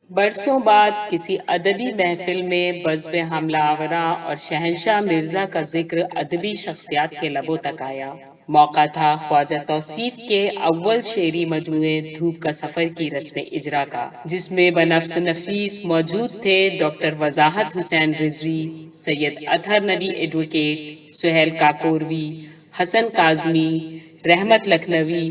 बरसों बाद किसी अदबी महफिल में बज़्म हमला आवरा और शहंशाह मिर्जा का जिक्र अदबी शख्सियात के लबों तक आया। मौका था ख्वाजा तौसीफ के अव्वल शेरी मजमूए धूप का सफर की रस्म इजरा का, जिसमें बनफ्स नफीस मौजूद थे डॉक्टर वजाहत हुसैन रिजवी, सैयद अतहर नबी एडवोकेट, सुहेल काकोरवी, हसन काजमी, रहमत लखनवी,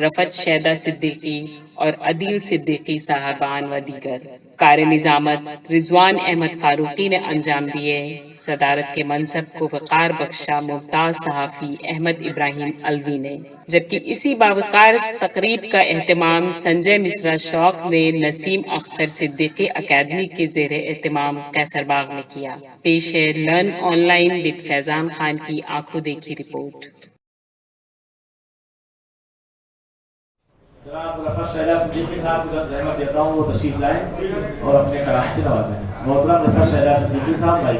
रफत शैदा सिद्दीकी और अदील सिद्दीकी साहबान व दीगर। कार निजामत रिजवान अहमद फारूकी ने अंजाम दिए। सदारत के मनसब को वक़ार बख्शा मुमताज सहाफ़ी अहमद इब्राहिम अलवी ने, जबकि इसी बावकार तकरीब का एहतमाम संजय मिश्रा शौक ने नसीम अख्तर सिद्दीकी अकादमी के ज़ेर एहतमाम कैसरबाग में किया। पेश है learn online with Faizan Khan की आंखों देखी रिपोर्ट। जनाब रफ़त शैदा सिद्दीकी साहब को ज़हमत देता हूँ वो तशरीफ लाएं और अपने कलाम से नवाजें। मोहतरम रफ़त शैदा सिद्दीकी साहब भाई।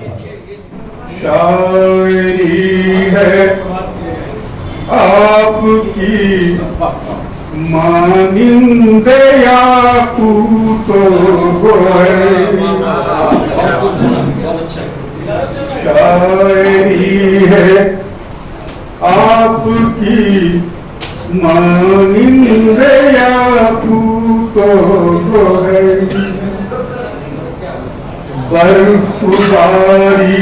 शायरी है आपकी मानिंदे याकूतो है, शायरी है आपकी मानिंदे याकूतो है। बर्फबारी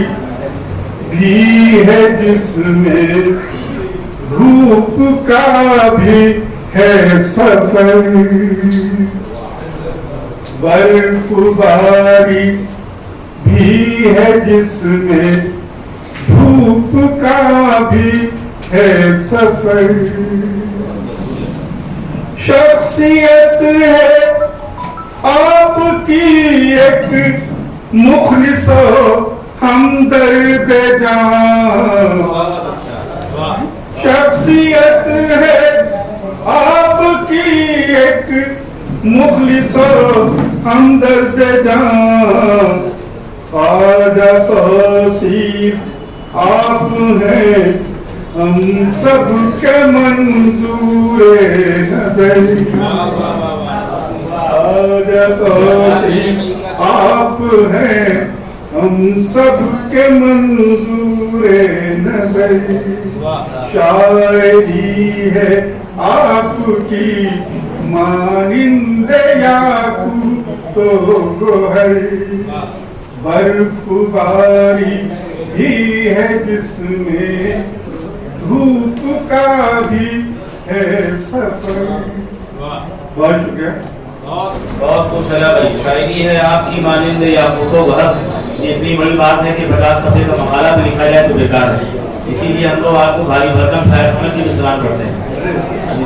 भी है जिसमें धूप का भी है सफर, बर्फबारी भी है जिसमें धूप का भी है सफर। शख्सियत है आपकी एक मुखलिस हमदर्द जान, शख्सियत है आपकी एक मुखलिस हमदर्द जान। ख्वाजा तौसीफ आप हैं हम सब के मंजूरे नज़र, ख्वाजा तौसीफ आप हैं हम सब के मंजूरे नज़र। शायरी है आपकी मानिंदे याकूतो गोहर, बर्फबारी भी है जिसमें धूप का भी है सफर। बहुत शुक्रिया। बहुत खुश है भाई। शायरी है आपकी मानिंदे याकूतो गोहर, ये इतनी बड़ी बात है कि 50 सफ़े का मकाला भी लिखा जाए तो बेकार है। इसीलिए हम लोग आपको भारी भरकम शायर समझ के भी सलाम करते हैं।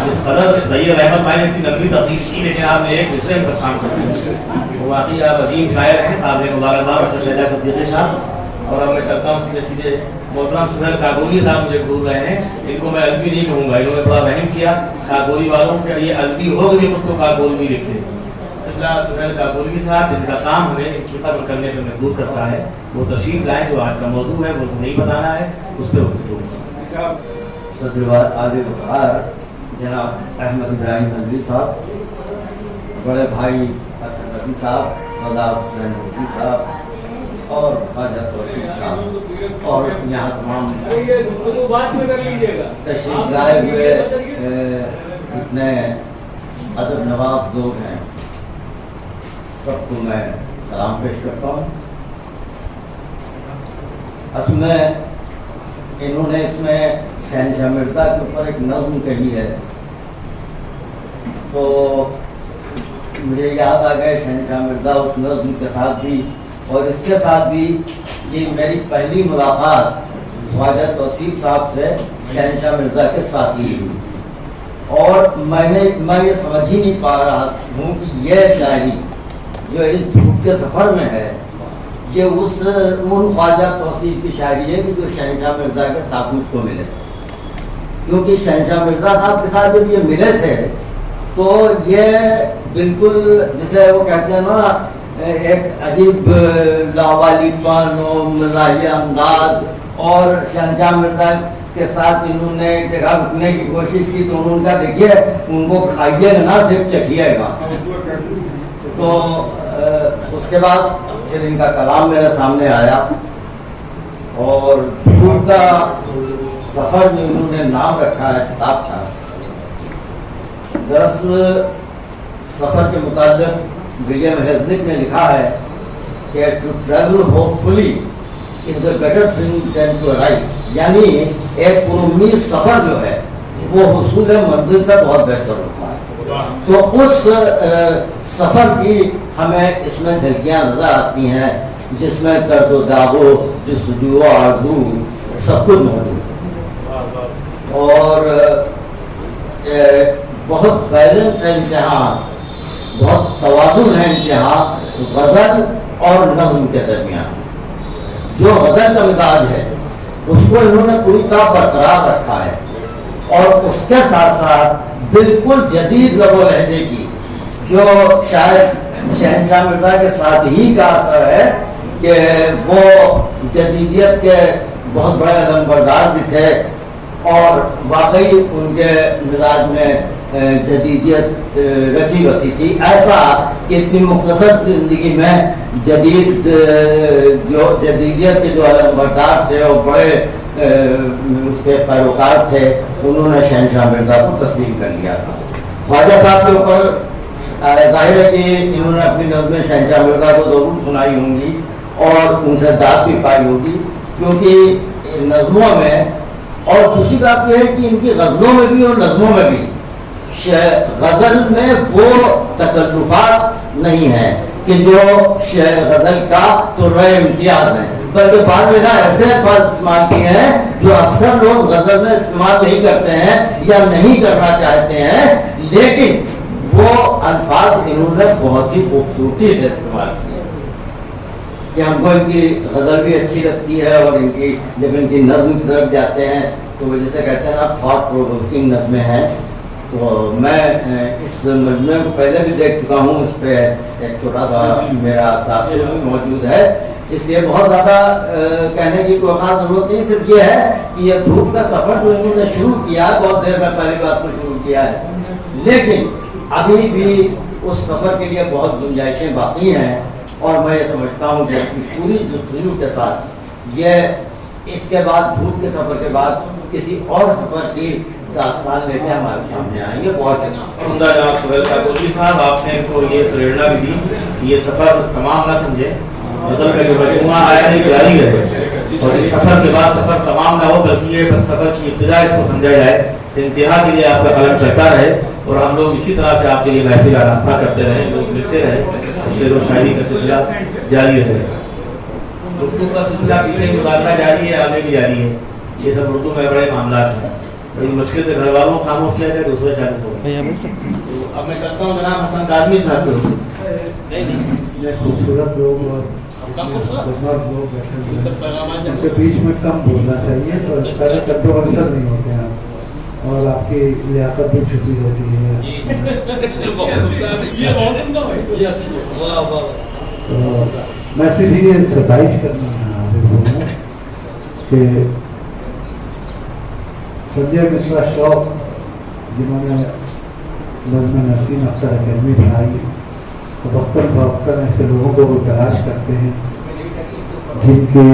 जिस कदर तैयब अहमद भाई ने इतनी लंबी तकलीफ की, लेकिन आपने एक दूसरे पर काम कर दिया। वाकई आप अजीम शायर हैं। आप मुबारकबाद शैदा सिद्दीकी साहब। और अब मैं चलता हूँ सीधे सीधे मोहतरम सुहेल काकोरी साहब मुझे ढूंढ रहे हैं। इनको मैं अलवी नहीं कहूँगा, इन्होंने बड़ा रहम किया काकोरी वालों के। ये अलवी हो गई खुद को काकोरी भी लिखते हैं। सुहेल काकोरी साहब जिनका काम हमें इनकी खबर करने पर मजबूर करता है, वो तशरीफ लाएँ। जो आज का मौजूद है वो तो नहीं बताना है, उस पर आगे जनाब अहमद इब्राहिम अलवी साहब, बड़े भाई अतहर नबी साहब, वजाहत हुसैन रिजवी साहब और ख्वाजा तौसीफ साहब और यहाँ तमाम तशरीफ लाए हुए इतने अदब नवाज लोग हैं, सबको मैं सलाम पेश करता हूँ। असल में इन्होंने इसमें शहंशाह मिर्जा के ऊपर एक नज़्म कही है, तो मुझे याद आ गया शहंशाह मिर्जा उस नज़्म के साथ भी और इसके साथ भी। ये मेरी पहली मुलाकात ख्वाजा तौसीफ साहब से शहंशाह मिर्जा के साथ ही हुई और मैं ये समझ ही नहीं पा रहा हूँ कि यह शायरी जो इस धूप के सफ़र में है ये उन ख्वाजा तौसीफ की शायरी है कि जो शहंशाह मिर्जा के साथ मुझको मिले। क्योंकि शहंशाह मिर्जा साहब के साथ जब ये मिले थे तो ये बिल्कुल जिसे वो कहते हैं ना, एक अजीब लावालीपन और मज़ाहिर अंदाज, और शहंशाह मिर्जा के साथ इन्होंने जगह रुकने की कोशिश की तो उन्होंने देखिए उनको खाइएगा ना, सिर्फ चखिएगा। तो उसके बाद फिर इनका कलाम मेरे सामने आया और भूख का सफर जो इन्होंने नाम रखा है किताब का, दरअसल सफर के मुताबिक विलियम हेज़लिक ने लिखा है कि to travel hopefully is a better thing than to arrive, यानी एक पुरुमीद सफर जो है वो हुसूल मंजिल से बहुत बेहतर होता है। तो उस सफर की हमें इसमें झलकियाँ नजर आती हैं, जिसमें दर्द दागो जस्तजू आरज़ू सब कुछ मौजूद है और बहुत बैलेंस है इम्तिहान, बहुत तवाज़ुन है इम्तिहान गज़ल और नज़्म के दरमियान। जो गज़ल का मिजाज है उसको इन्होंने पूरी तरह बरकरार रखा है और उसके साथ साथ बिल्कुल जदीद लबो लहजे की, जो शायद शहनशाह मिर्ज़ा के साथ ही का असर है कि वो जदीदियत के बहुत बड़े अलमबरदार भी थे और वाकई उनके मिजाज में जदीदियत रची बसी थी। ऐसा कि इतनी मुख्तसर ज़िंदगी में जदीदियत के जो अलमबरदार थे और बड़े उसके पैरोकार थे, उन्होंने शहनशाह मिर्ज़ा को तस्लीम कर लिया था। ख्वाजा साहब के ऊपर जाहिर है कि इन्होंने अपनी नज़्में शहनशाह मिर्ज़ा को ज़रूर सुनाई होंगी और उनसे दाद भी पाई होगी, क्योंकि नज़्मों में और दूसरी बात यह है कि इनकी गज़लों में भी और नज़्मों में भी गज़ल में वो तकल्लुफ़ात नहीं है कि जो गज़ल का तुर्रा इम्तियाज़ है, बल्कि बाद जगह ऐसे अल्फाज इस्तेमाल किए हैं जो अक्सर लोग गज़ल में इस्तेमाल नहीं करते हैं या नहीं करना चाहते हैं, लेकिन वो अल्फाज इन्होंने बहुत ही खूबसूरती से इस्तेमाल किए कि हमको इनकी गज़ल भी अच्छी लगती है और इनकी जब इनकी नज़्म की तरफ जाते हैं तो वो जैसे कहते हैं ना थॉट प्रोवोकिंग नज़्में हैं। तो मैं इस मजमे को पहले भी देख चुका हूँ, इस पर एक छोटा सा मेरा तासुर भी मौजूद है, इसलिए बहुत ज़्यादा कहने की कोई खास जरूरत नहीं। सिर्फ ये है कि ये धूप का सफ़र जो इन्होंने शुरू किया है, बहुत देर में पहली बात को शुरू किया है, लेकिन अभी भी उस सफ़र के लिए बहुत गुंजाइशें बाकी हैं और मैं ये समझता हूँ कि पूरी जुस्तजू के साथ ये इसके बाद धूप के सफ़र के बाद किसी और सफ़र की दास्तान लेके हमारे सामने आएंगे। बहुत उम्दा जनाब सुहेल काकोली साहब, आपने तो ये प्रेरणा भी दी, ये सफ़र तमाम ना समझे, गज़ल का जो मजमूआ आया है जारी रहे और इस सफ़र के बाद सफ़र तमाम ना हो, बल्कि ये बस सफ़र की इब्तिदा इसको समझा जाए, इंतहा के लिए आपका कलम चलता रहे और हम लोग इसी तरह से आपके लिए महफिल आरास्ता करते रहे, लोग मिलते रहे, शेर व शायरी का सिलसिला जारी रहे। गुफ्तगू का सिलसिला पीछे मुज़ाकरा जारी है, आगे भी जारी है। ये सब उर्दू में बड़े मामला हैं, बड़ी मुश्किल से घर वालों को खामोश किया जाए, दूसरे चालू हो। तो अब मैं चलता हूँ जनाब हसन काज़मी साहब के खूबसूरत लोग और लोग बैठे हुए उनके बीच में कम बोलना चाहिए तो ज़्यादा कंट्रोवर्शियल नहीं होते हैं और आपकी लियाकत भी छुपी रहती है। तो मैं सिर्फ ये सताइश करना हाजिर हूँ कि संजय मिश्रा शौक जिन्होंने नज़्म नसीम अख्तर अकेडमी बनाई, तो वक्तन फवक्तन ऐसे लोगों को वो तलाश करते हैं जिनके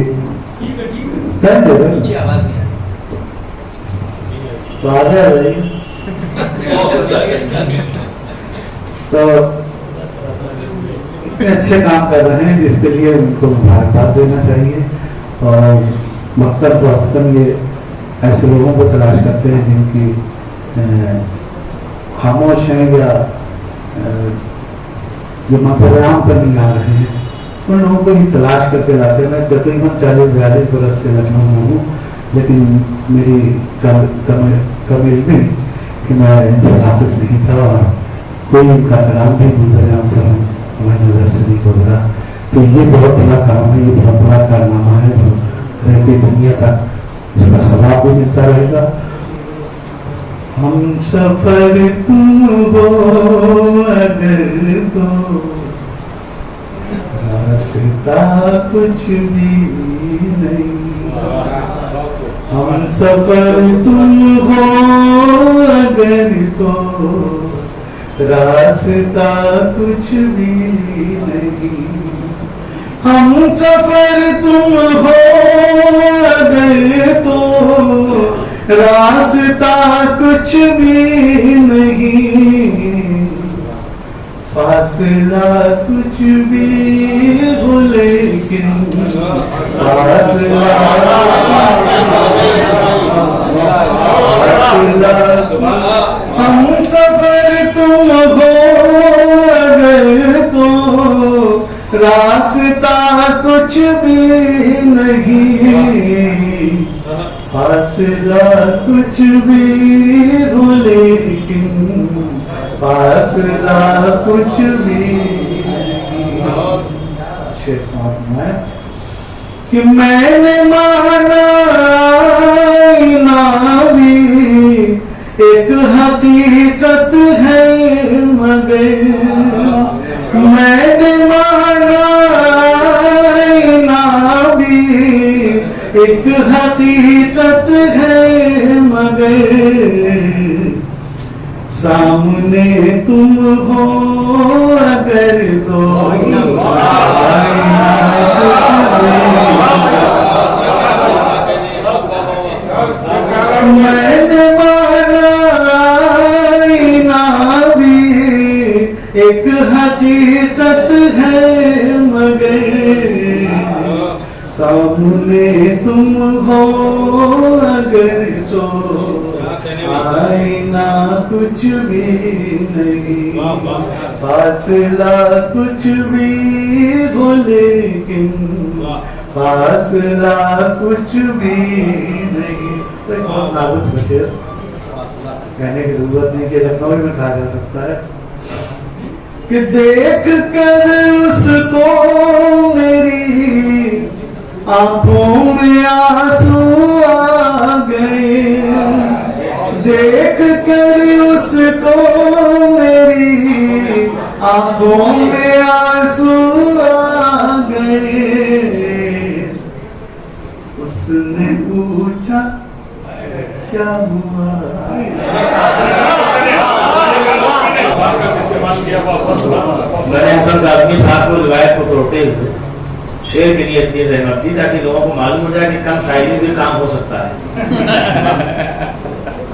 तो आ जाए भाई तो इतने अच्छे काम कर रहे हैं जिसके लिए उनको मुबारकबाद देना चाहिए और वक्तन फवक्तन ये ऐसे लोगों को तलाश करते हैं जिनकी खामोश हैं या जो मंजराम पर नहीं आ रहे हैं, उन लोगों को ही तलाश करके लाते हैं। मैं तकरीबन 40-42 बरस से लखनऊ में हूँ, लेकिन मेरी कम इल्मी कि मैं इनसे वाकिफ नहीं था और कोई उनका कलाम भी मंजराम पर हमारी नज़र से नहीं गुजरा। तो ये बहुत बड़ा काम है, ये बहुत बड़ा कारनामा है जो रहती दुनिया तक इसका सवाब भी मिलता रहेगा। हम सफर तुम हो अगर तो रास्ता कुछ भी नहीं, हम सफर तुम हो अगर तो रास्ता कुछ भी नहीं, हम सफर तुम हो अगर तो रास्ता कुछ भी नहीं, फासला कुछ भी हो लेकिन फासला हम सफर तुम हो अगर तो रास्ता कुछ भी नहीं, फासला कुछ भी हो लेकिन फासला कुछ भी नहीं। कि मैंने माना ना भी एक हकीकत है मगर, मैंने माना ना भी एक हकीकत है मगर, सामने तुम हो अगर तो मैंने माना ना भी एक हकीकत है मगर, सामने तुम हो अगर तो आईना कुछ भी नहीं, फासला कुछ भी हो लेकिन फासला कुछ भी नहीं। तो एक बहुत नाजुक सा शेर, कहने की जरूरत नहीं कि लखनऊ में कहा जा सकता है कि देख कर उसको मेरी आंखों में आंसू आ गए, देख कर उसको मेरी आंखों में आंसू आ गए। उसने पूछा क्या हुआ, मैंने हसन आदमी साहब को रिवायत को तोड़ते हुए शेर के लिए इसलिए सहमत दी ताकि लोगों को मालूम हो जाए कि कम शायरी में भी काम हो सकता है।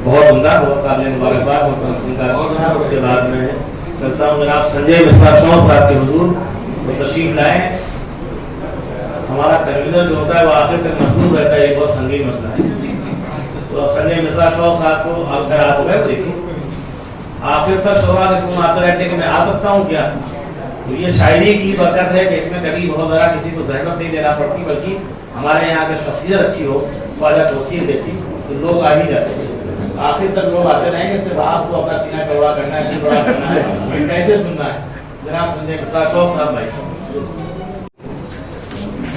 बहुत उम्दा, बहुत काबिल मुबारकबाद साहब। उसके बाद में चलता हूँ जनाब संजय मिश्रा शौक साहब के हुजूर, वो तशरीफ लाए। हमारा कन्वीनर जो होता है वो आखिर तक मसनून रहता है, ये बहुत संगीन मसला है। तो अब संजय मिश्रा शौक साहब को अब खैरात हो गए, देखिए आखिर तक शोरा के फोन आते रहते कि मैं आ सकता हूँ क्या। तो ये शायरी की बरकत है कि इसमें कभी बहुत ज़रा किसी को जहमत नहीं देना पड़ती, बल्कि हमारे यहाँ की शख्सियत अच्छी हो, ख्वाजा तौसीफ जैसी, तो लोग आ ही जाते हैं। आखिर तक लोग आते रहेंगे, सिर्फ आपको अपना सीना चौड़ा करना है, दिल बड़ा करना है, कैसे सुनना है। जनाब संजय मिश्रा शौक साहब भाई।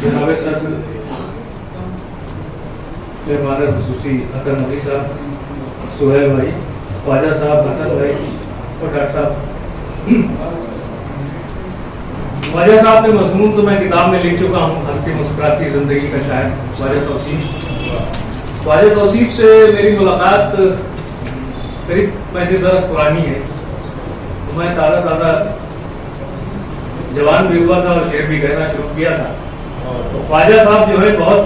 जनाब सर मेहमान खुसूसी अकर मोदी साहब, सुहेल भाई, ख्वाजा साहब, हसन भाई और डॉक्टर साहब। ख्वाजा साहब के मजमून तो मैं किताब में लिख चुका हूँ, हंसती मुस्कुराती जिंदगी का शायर ख्वाजा तौसीफ। ख्वाजा तौसीफ से मेरी मुलाकात करीब 35 बरस पुरानी है। तो मैं ताज़ा जवान भी हुआ था और शेर भी कहना शुरू किया था। तो ख्वाजा साहब जो है बहुत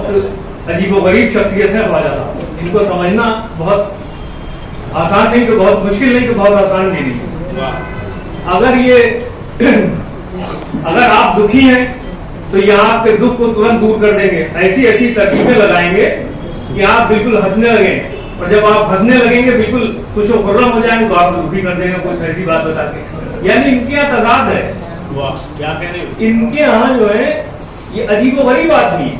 अजीबोगरीब शख्सियत है। ख्वाजा साहब, इनको समझना बहुत आसान नहीं तो बहुत मुश्किल नहीं तो बहुत आसान भी नहीं। अगर आप दुखी हैं तो ये आपके दुख को तुरंत दूर कर देंगे, ऐसी ऐसी तरकीबें लगाएंगे कि आप बिल्कुल हंसने लगेंगे, और जब आप हंसने लगेंगे बिल्कुल खुशो खुर्रम हो जाएंगे तो आपको दुखी कर देंगे कुछ ऐसी बात बता के। यानी इनके यहाँ तजाद है। क्या कह रहे हो? इनके यहाँ जो है ये अजीबोगरीब आदमी है।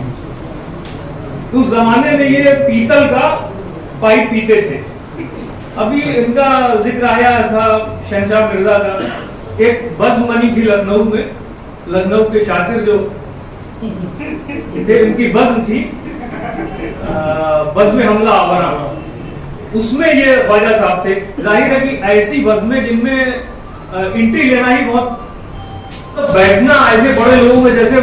उस जमाने में ये पीतल का पाइप पीते थे। अभी इनका जिक्र आया था शहंशाह मिर्जा का, एक बज़्म बनी थी लखनऊ में, लखनऊ के शातिर जो थे इनकी बज़्म थी बज़्म हमला आवरा, उसमें ये ख्वाजा साहब थे। जाहिर है कि ऐसी बज़्में जिनमें एंट्री लेना ही बहुत, तो बैठना ऐसे बड़े लोगों में, जैसे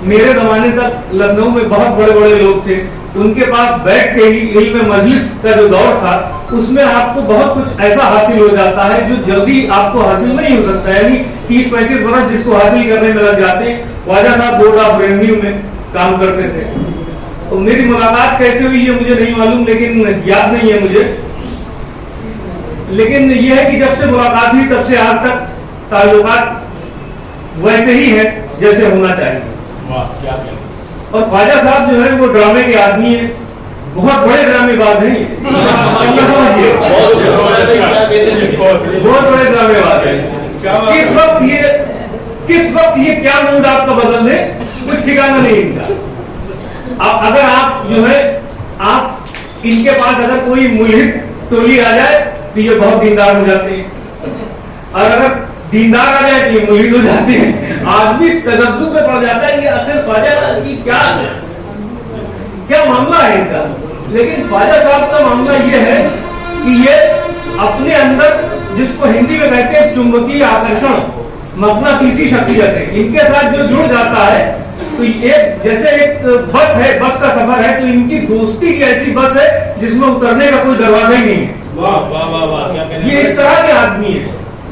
मेरे जमाने तक लखनऊ में बहुत बड़े बड़े लोग थे, उनके पास बैठ के ही इल्म मजलिस का जो दौर था उसमें आपको बहुत कुछ ऐसा हासिल हो जाता है जो जल्दी आपको हासिल नहीं हो सकता है। यानी 30-35 वर्ष जिसको हासिल करने में लग जाते हैं। Khwaja Sahab board of revenue में काम करते थे, तो मेरी मुलाकात कैसे हुई ये मुझे नहीं मालूम, लेकिन याद नहीं है मुझे। लेकिन ये है कि जब से मुलाकात हुई तब से आज तक ताल्लुकात वैसे ही है जैसे होना चाहिए। और ख्वाजा साहब जो है वो ड्रामे के आदमी है, बहुत बड़े ड्रामेबाज हैं, बहुत बड़े ड्रामेबाज हैं। किस वक्त ये क्या मूड आपका बदल दे कुछ ठिकाना नहीं इनका। अब अगर आप जो है आप इनके पास अगर कोई मुल्हिद टोली आ जाए तो ये बहुत दीनदार हो जाते हैं, और अगर दीनदार आ जाए तो ये मुल्हिद हो जाते हैं। आदमी तजब्बू पे पड़ जाता है कि आखिर ख्वाजा की क्या मामला है इनका। लेकिन ख्वाजा साहब का मामला ये है कि ये अपने अंदर जिसको हिंदी में कहते हैं चुंबकीय आकर्षण, मगनातीसी शख्सियत है। इनके साथ जो जुड़ जाता है तो एक जैसे एक बस है, बस का सफर है, तो इनकी दोस्ती की ऐसी बस है जिसमें उतरने का कोई दरवाजा ही नहीं है। वाह वाह वाह वाह, ये इस तरह के आदमी है।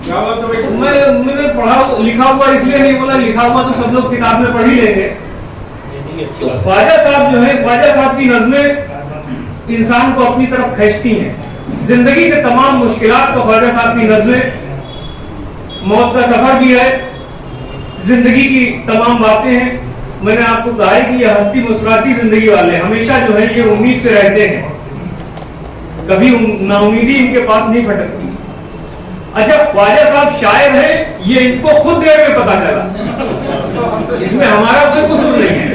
मैंने पढ़ा लिखा हुआ इसलिए नहीं बोला, लिखा हुआ तो सब लोग किताब में पढ़ ही लेंगे। ख्वाजा साहब जो है, ख्वाजा साहब की नज़में इंसान को अपनी तरफ खींचती हैं। जिंदगी के तमाम मुश्किलात को ख्वाजा साहब की नज़में, मौत का सफर भी है, जिंदगी की तमाम बातें हैं। मैंने आपको कहा है कि ये हंसती मुस्कुराती जिंदगी वाले हमेशा जो है ये उम्मीद से रहते हैं, कभी नाउमीदी इनके पास नहीं फटकती। अच्छा, ख्वाजा साहब शायर हैं, ये इनको खुद देर में पता चला, इसमें हमारा कोई कसूर नहीं है।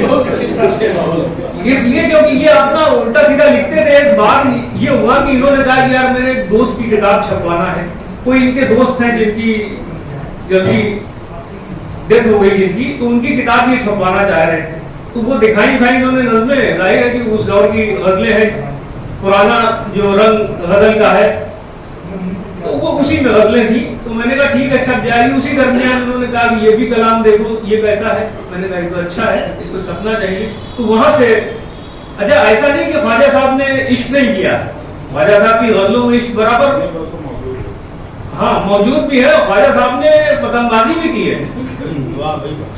इसलिए क्योंकि ये अपना उल्टा सीधा लिखते थे। एक बार ये हुआ कि इन्होंने कहा कि यार मेरे दोस्त की किताब छपवाना है। कोई इनके दोस्त हैं जिनकी जल्दी डेथ हो गई जिनकी, तो उनकी किताब ये छपवाना चाह रहे थे। तो वो दिखाई इन्होंने नज़में, जाहिर है कि उस दौर की गजलें हैं, पुराना जो रंग गजल का है तो वो उसी में गजलें थी। तो मैंने कहा ठीक है छप जाएगी। उसी दरमियान उन्होंने कहा कि ये भी कलाम देखो, ये कैसा है। मैंने कहा तो अच्छा है, इसको छपना चाहिए। तो वहां से अच्छा, ऐसा नहीं कि ख्वाजा साहब ने इश्क नहीं किया, ख्वाजा साहब की गजलों में इश्क बराबर हाँ मौजूद भी है। ख्वाजा साहब ने पतंगबाजी भी की है,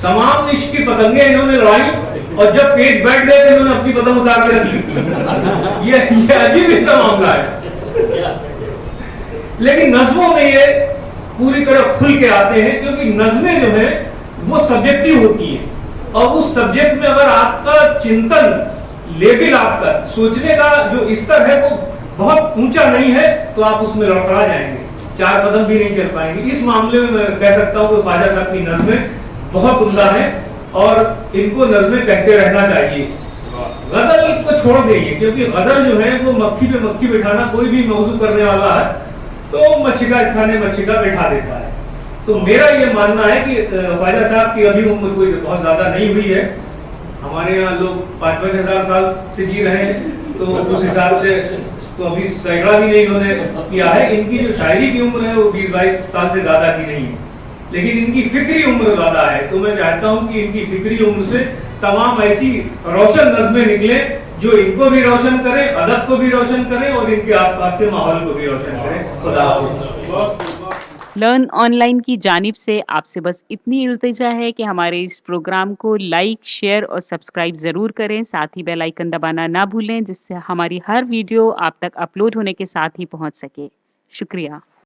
तमाम इश्क की पतंगे इन्होंने लड़ाई, और जब पेट बैठ गए तो इन्होंने अपनी पतंग उतार के रख ली। ये अजीब इतना मामला है। लेकिन नज़मों में ये पूरी तरह खुल के आते हैं, क्योंकि नज़में जो है वो सब्जेक्टिव होती है, और उस सब्जेक्ट में अगर आपका चिंतन लेवल, आपका सोचने का जो स्तर है वो बहुत ऊंचा नहीं है तो आप उसमें लड़खड़ा जाएंगे, 4 कदम भी नहीं चल पाएंगे। इस मामले में मैं कह सकता हूँ कि ख्वाजा साहब की नज़में बहुत उम्दा है और इनको नज़में कहते रहना चाहिए। गजल को छोड़ देंगे, क्योंकि गजल जो है वो मक्खी पे मक्खी बिठाना, कोई भी मौजू करने वाला है तो मच्छिका स्थाने मच्छिका बिठा देता है। तो मेरा ये मानना है कि ख्वाजा साहब की अभी उम्र कोई बहुत ज्यादा नहीं हुई है। हमारे यहाँ लोग 5-5 हजार साल से जी रहे हैं, तो उस हिसाब से तो अभी सैकड़ा भी नहीं उन्होंने किया है। इनकी जो शायरी की उम्र है वो 20-22 साल से ज्यादा की नहीं है, लेकिन इनकी फिक्री उम्र ज्यादा है। तो मैं चाहता हूँ कि इनकी फिक्री उम्र से तमाम ऐसी रोशन नज़में निकले जो इनको भी रोशन करें, अदब को भी रोशन करें और इनके आसपास के माहौल को भी रोशन करें। खुदा हाफिज़। लर्न ऑनलाइन की जानिब से आपसे बस इतनी इल्तिजा है कि हमारे इस प्रोग्राम को लाइक, शेयर और सब्सक्राइब ज़रूर करें। साथ ही बेल आइकन दबाना ना भूलें, जिससे हमारी हर वीडियो आप तक अपलोड होने के साथ ही पहुंच सके। शुक्रिया।